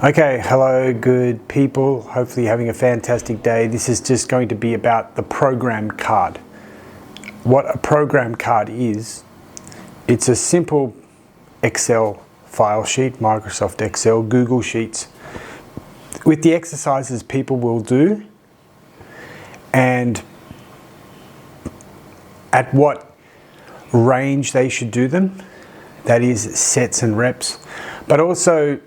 Okay, hello good people. Hopefully you're having a fantastic day. This is just going to be about the program card. What a program card is, it's a simple Excel file sheet, Microsoft Excel, Google Sheets, with the exercises people will do and at what range they should do them, that is sets and reps, but also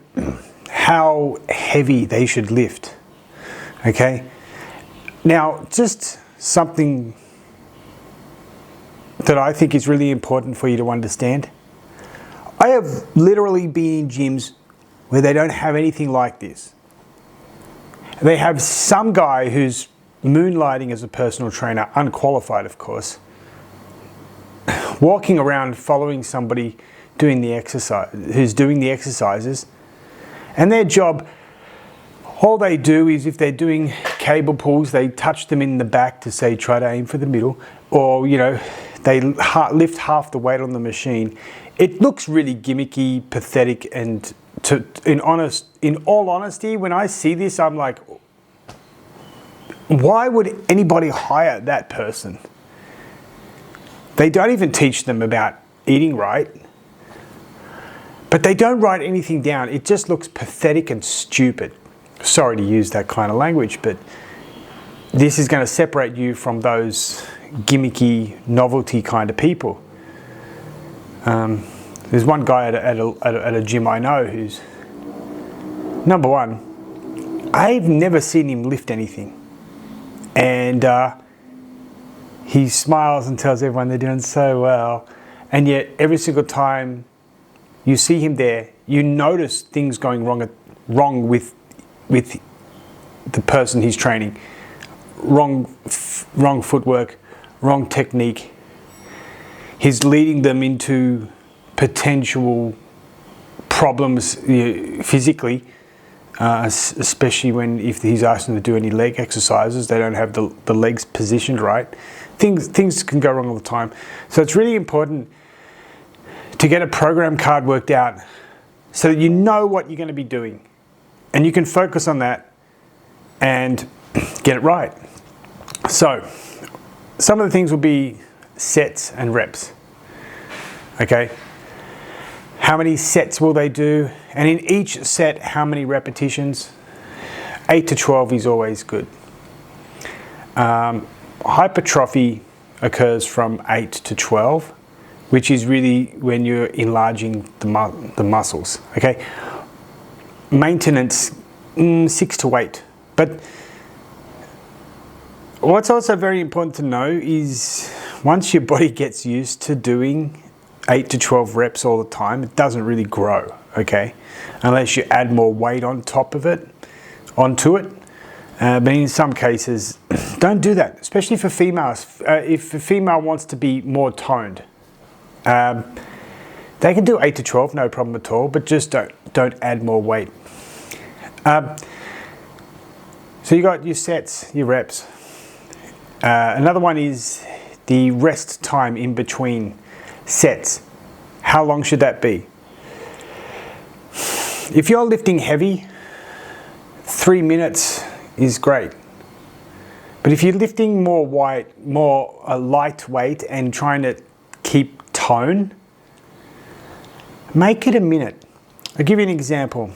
how heavy they should lift. Okay, now just something that I think is really important for you to understand. I have literally been in gyms where they don't have anything like this. They have some guy who's moonlighting as a personal trainer, unqualified of course, walking around following somebody doing the exercise, who's doing the exercises, and their job, all they do is if they're doing cable pulls, they touch them in the back to say try to aim for the middle, or they lift half the weight on the machine. It looks really gimmicky, pathetic, and in all honesty, when I see this, I'm like, why would anybody hire that person? They don't even teach them about eating right, but they don't write anything down. It just looks pathetic and stupid. Sorry to use that kind of language, but this is going to separate you from those gimmicky, novelty kind of people. There's one guy at a gym I know who's, number one, I've never seen him lift anything. And he smiles and tells everyone they're doing so well. And yet every single time you see him there, you notice things going wrong with the person he's training. Wrong footwork, wrong technique. He's leading them into potential problems physically, especially if he's asking them to do any leg exercises. They don't have the legs positioned right. Things can go wrong all the time. So it's really important to get a program card worked out so that you know what you're going to be doing and you can focus on that and get it right. So some of the things will be sets and reps. Okay, how many sets will they do, and in each set how many repetitions? 8 to 12 is always good. Hypertrophy occurs from 8 to 12, which is really when you're enlarging the muscles. Okay, maintenance 6 to 8. But what's also very important to know is once your body gets used to doing 8 to 12 reps all the time, it doesn't really grow. Okay, unless you add more weight on top of it, onto it. But in some cases, don't do that, especially for females. If a female wants to be more toned, they can do 8 to 12, no problem at all, but just don't add more weight. So you got your sets, your reps. Another one is the rest time in between sets. How long should that be? If you're lifting heavy, 3 minutes is great. But if you're lifting more lightweight and trying to keep tone, make it a minute. I'll give you an example.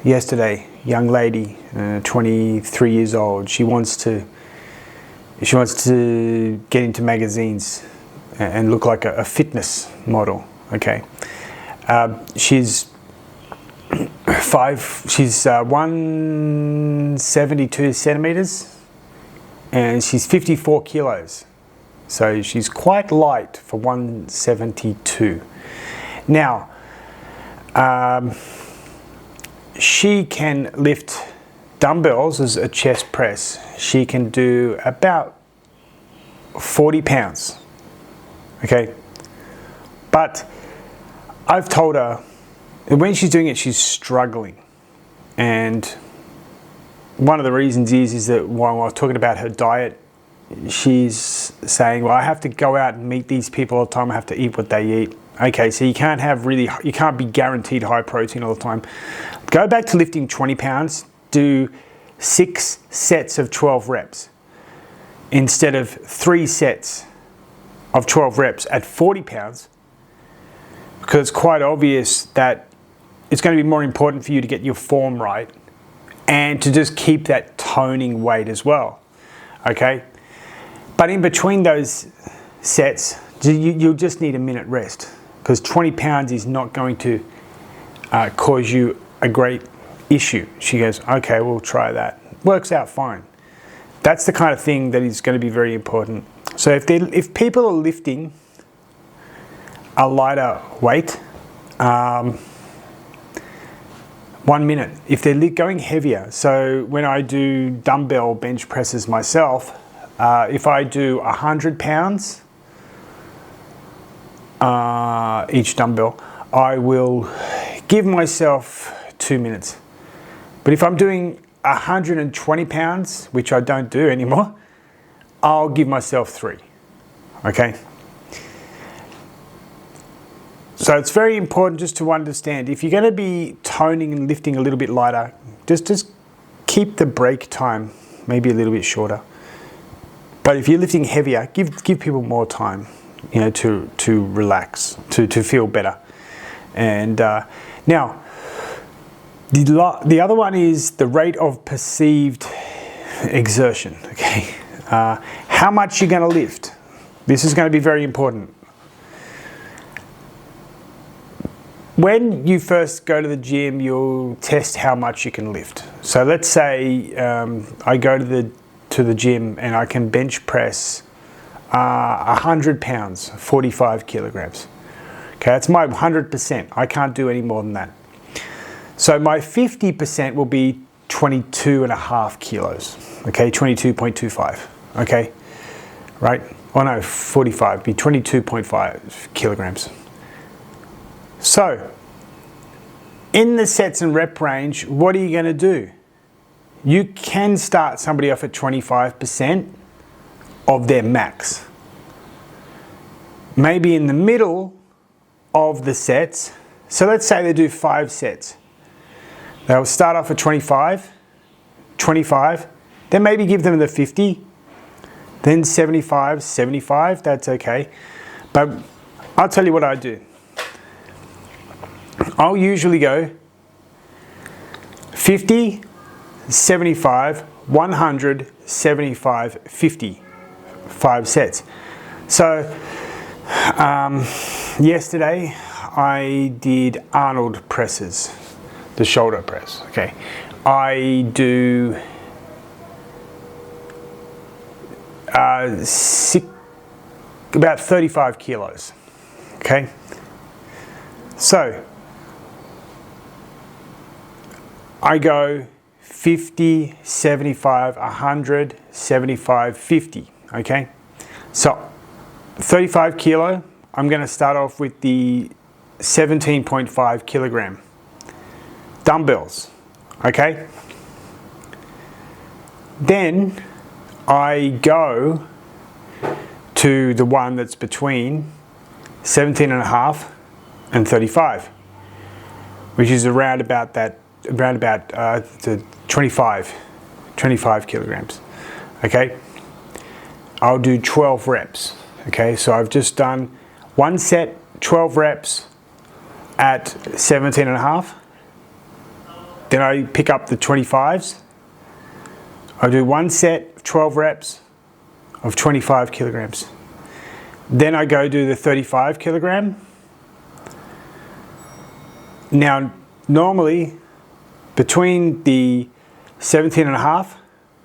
Yesterday, young lady, 23 years old, she wants to get into magazines and look like a fitness model. Okay, she's 172 centimeters and she's 54 kilos. So she's quite light for 172. Now, she can lift dumbbells as a chest press. She can do about 40 pounds. Okay, but I've told her that when she's doing it, she's struggling. And one of the reasons is that while I was talking about her diet, she's saying, well, I have to go out and meet these people all the time. I have to eat what they eat. Okay, so you can't be guaranteed high protein all the time. Go back to lifting 20 pounds, do 6 sets of 12 reps instead of 3 sets of 12 reps at 40 pounds, because it's quite obvious that it's going to be more important for you to get your form right and to just keep that toning weight as well. Okay, but in between those sets, you'll just need a minute rest, because 20 pounds is not going to cause you a great issue. She goes, okay, we'll try that. Works out fine. That's the kind of thing that is going to be very important. So if people are lifting a lighter weight, 1 minute. If they're going heavier, so when I do dumbbell bench presses myself, if I do 100 pounds each dumbbell, I will give myself 2 minutes. But if I'm doing 120 pounds, which I don't do anymore, I'll give myself 3. Okay? So it's very important just to understand, if you're going to be toning and lifting a little bit lighter, just keep the break time maybe a little bit shorter. But if you're lifting heavier, give people more time, to relax, to feel better. And now, the other one is the rate of perceived exertion. Okay, how much you're going to lift. This is going to be very important. When you first go to the gym, you'll test how much you can lift. So let's say I go to the gym and I can bench press 100 pounds, 45 kilograms. Okay, that's my 100%. I can't do any more than that. So my 50% will be 22.5 kilos. Okay, 22.25. Okay, right? Oh no, 45, be 22.5 kilograms. So, in the sets and rep range, what are you going to do? You can start somebody off at 25% of their max. Maybe in the middle of the sets, so let's say they do 5 sets. They'll start off at 25, then maybe give them the 50, then 75, that's okay. But I'll tell you what I do. I'll usually go 50, 75, 100, 75, 50, 5 sets. So yesterday I did Arnold presses, the shoulder press. Okay, I do about 35 kilos. Okay, so I go 50, 75, 100, 75, 50, okay? So 35 kilo, I'm gonna start off with the 17.5 kilogram dumbbells, okay? Then I go to the one that's between 17.5 and 35, which is around about the 25 kilograms. Okay, I'll do 12 reps. Okay, so I've just done 1 set, 12 reps at 17.5. Then I pick up the 25s. I do 1 set, 12 reps of 25 kilograms. Then I go do the 35 kilogram. Now, normally, between the 17.5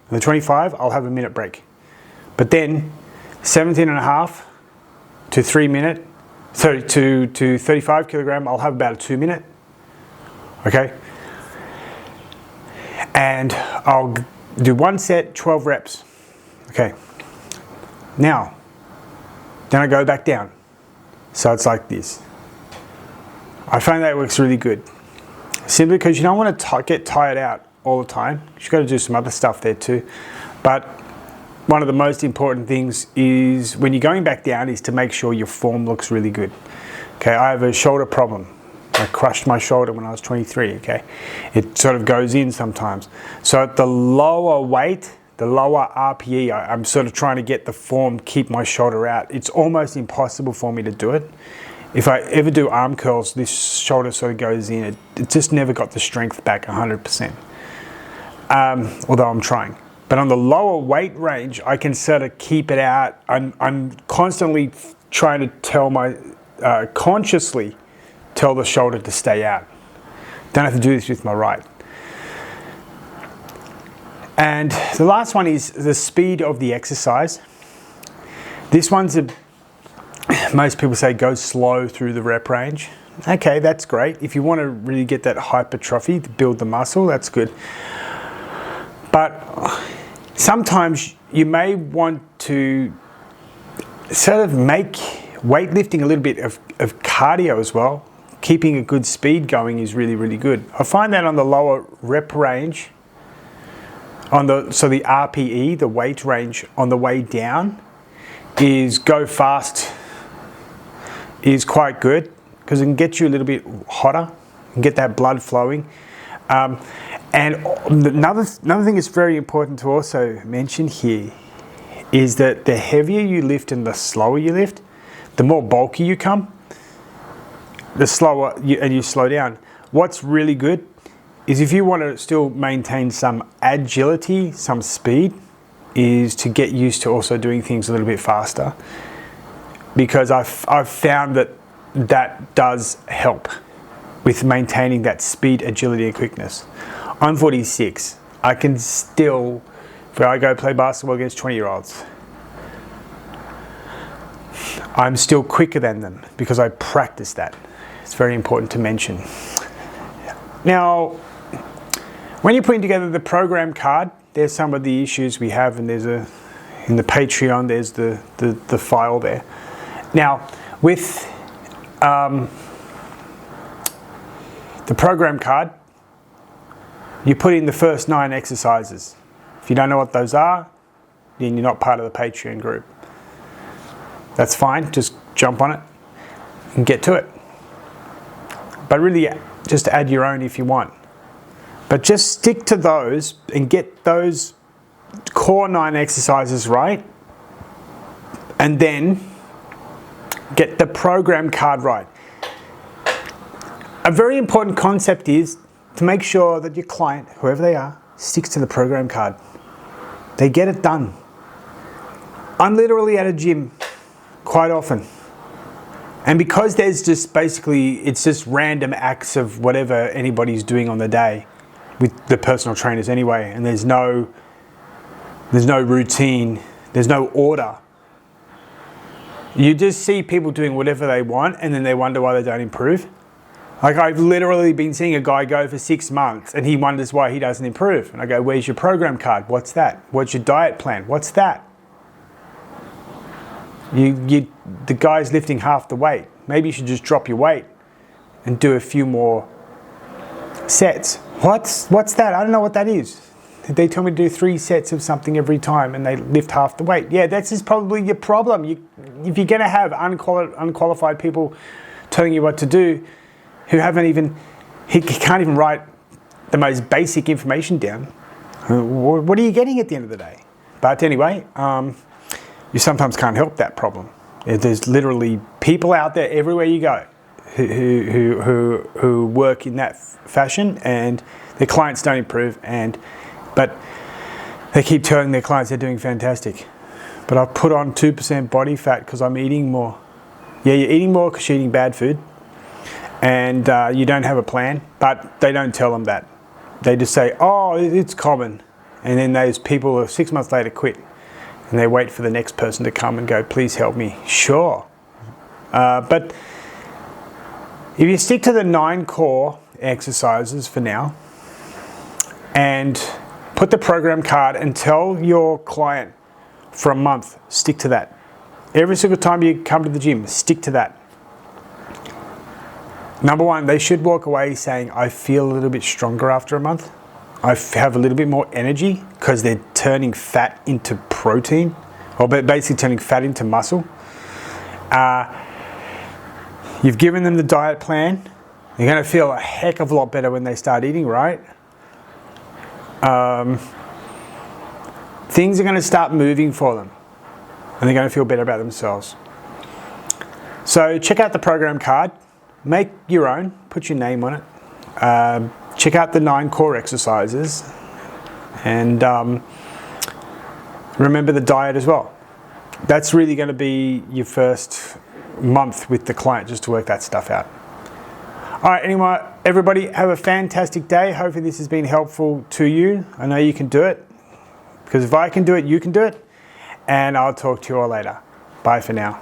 and the 25, I'll have a minute break. But then 17.5 to 3 minute, to 35 kilogram, I'll have about a 2 minute. Okay? And I'll do 1 set, 12 reps. Okay. Now, then I go back down. So it's like this. I find that works really good. Simply because you don't want to get tired out all the time. You've got to do some other stuff there too. But one of the most important things is when you're going back down is to make sure your form looks really good. Okay, I have a shoulder problem. I crushed my shoulder when I was 23, okay? It sort of goes in sometimes. So at the lower weight, the lower RPE, I'm sort of trying to get the form, keep my shoulder out. It's almost impossible for me to do it. If I ever do arm curls, this shoulder sort of goes in. It just never got the strength back 100%, although I'm trying. But on the lower weight range, I can sort of keep it out. I'm constantly trying to tell consciously tell the shoulder to stay out. Don't have to do this with my right. And the last one is the speed of the exercise. This one's most people say go slow through the rep range. Okay, that's great. If you want to really get that hypertrophy to build the muscle, that's good. But sometimes you may want to sort of make weightlifting a little bit of cardio as well. Keeping a good speed going is really, really good. I find that on the lower rep range, so the RPE, the weight range on the way down, is go fast is quite good because it can get you a little bit hotter and get that blood flowing. And another thing that's very important to also mention here is that the heavier you lift and the slower you lift, the more bulky you come, the slower you slow down. What's really good is if you want to still maintain some agility, some speed, is to get used to also doing things a little bit faster, because I've found that does help with maintaining that speed, agility and quickness. I'm 46. I can still, if I go play basketball against 20-year-olds, I'm still quicker than them because I practice that. It's very important to mention. Now, when you're putting together the program card, there's some of the issues we have, and in the Patreon, there's the file there. Now, with the program card, you put in the first 9 exercises. If you don't know what those are, then you're not part of the Patreon group. That's fine, just jump on it and get to it. But really, just add your own if you want. But just stick to those and get those core 9 exercises right, and then get the program card right. A very important concept is to make sure that your client, whoever they are, sticks to the program card. They get it done. I'm literally at a gym quite often. And because there's just basically, it's just random acts of whatever anybody's doing on the day with the personal trainers anyway, and there's no routine, there's no order. You just see people doing whatever they want, and then they wonder why they don't improve. Like, I've literally been seeing a guy go for 6 months and he wonders why he doesn't improve. And I go, where's your program card? What's that? What's your diet plan? What's that? The guy's lifting half the weight. Maybe you should just drop your weight and do a few more sets. What's that? I don't know what that is. They tell me to do 3 sets of something every time and they lift half the weight. Yeah, that's just probably your problem. If you're going to have unqualified people telling you what to do, who he can't even write the most basic information down, what are you getting at the end of the day? But anyway, you sometimes can't help that problem. There's literally people out there everywhere you go who work in that fashion, and their clients don't improve, but they keep telling their clients they're doing fantastic. But I've put on 2% body fat because I'm eating more. Yeah, you're eating more because you're eating bad food, and you don't have a plan, but they don't tell them that. They just say, oh, it's common. And then those people 6 months later quit, and they wait for the next person to come and go, please help me. Sure. But if you stick to the 9 core exercises for now, and put the program card and tell your client for a month, stick to that. Every single time you come to the gym, stick to that. Number 1, they should walk away saying, I feel a little bit stronger after a month. I have a little bit more energy because they're turning fat into protein, or basically turning fat into muscle. You've given them the diet plan. They're going to feel a heck of a lot better when they start eating, right? Things are going to start moving for them, and they're going to feel better about themselves. So check out the program card, make your own, put your name on it. Check out the 9 core exercises, and remember the diet as well. That's really going to be your first month with the client, just to work that stuff out. All right, anyway, everybody have a fantastic day. Hopefully this has been helpful to you. I know you can do it, because if I can do it, you can do it. And I'll talk to you all later. Bye for now.